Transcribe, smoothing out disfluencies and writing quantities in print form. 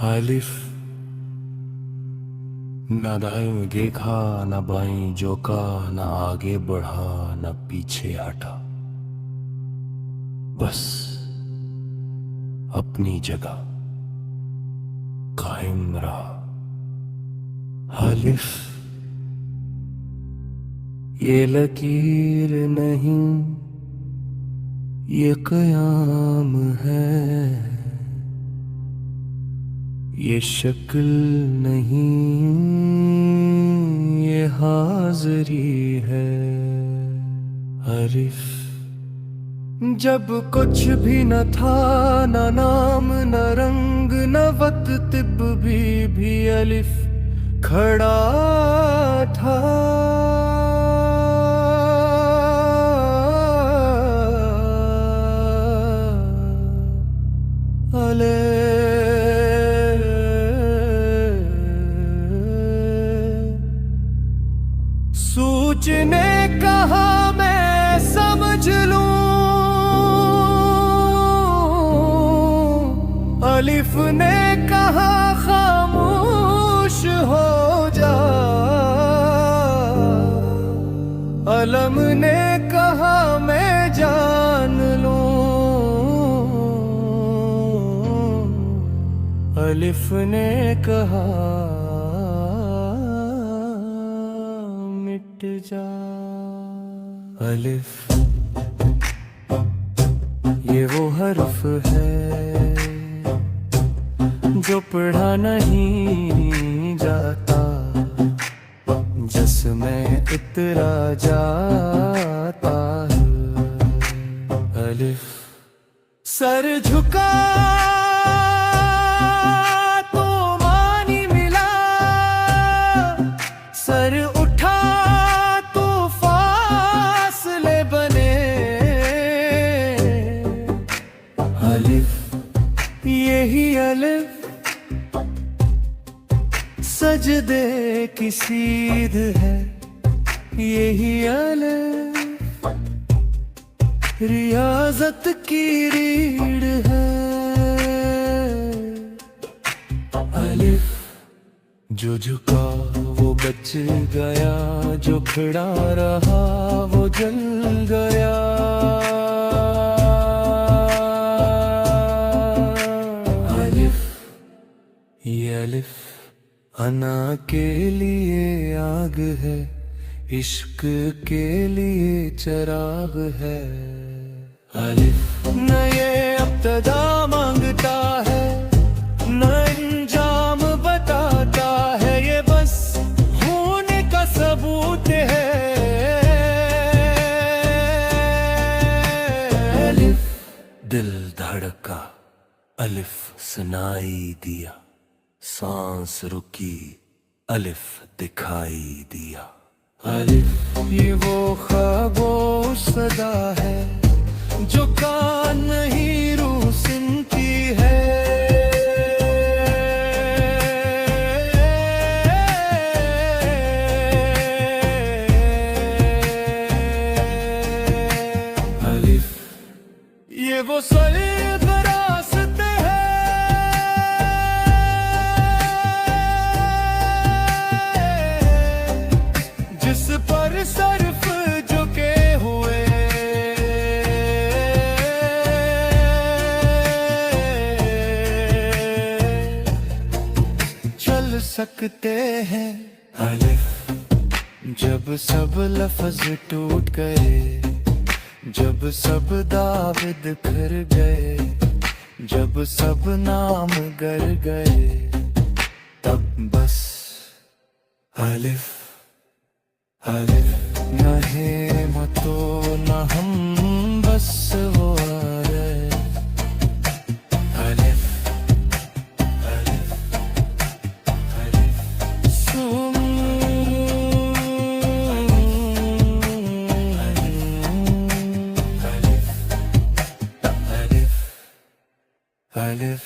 अलिफ। न दाएं देखा न बाएं झोंका, न आगे बढ़ा न पीछे हटा, बस अपनी जगह कायम रहा। अलिफ ये लकीर नहीं, ये कयाम है। ये शक्ल नहीं, ये हाज़री है। अलिफ जब कुछ भी न था, न नाम न रंग न वत तिब भी अलिफ खड़ा था। सूच ने कहा मैं समझ लूं, अलिफ ने कहा खामोश हो जा। अलम ने कहा मैं जान लूं, अलिफ ने कहा मिट जा। अलिफ ये वो हर्फ है जो पढ़ा नहीं जाता, जिसमें इतरा जाता है। अलिफ सर झुका तो मानी मिला, सर उठा तो फासले बने। अलिफ यही अलिफ सजदे की सीध है, यही अलिफ रियाजत की रीढ़ है। अलिफ जो झुका वो बच गया, जो खड़ा रहा वो जल गया। अलिफ ये अलिफ अना के लिए आग है, इश्क के लिए चराग है। अलिफ न ये इब्तिदा मांगता है, न अंजाम बताता है, ये बस होने का सबूत है। अलिफ दिल धड़का, अलिफ सुनाई दिया, सांस रुकी, अलिफ दिखाई दिया। अलिफ ये वो खामोश सदा है जो कान नहीं रूह सुनती है। अलिफ ये वो सलीब रास्ते जिस पर सर्फ झुके हुए, चल सकते हैं। अलिफ जब सब लफ्ज टूट गए, जब सब दाव बिखर गए, जब सब नाम गर गए, तब बस अलिफ अलिफ न है मतो न हम, बस वो आ गए। अलिफ अलिफ अलिफ सुन अलिफ अलिफ अलिफ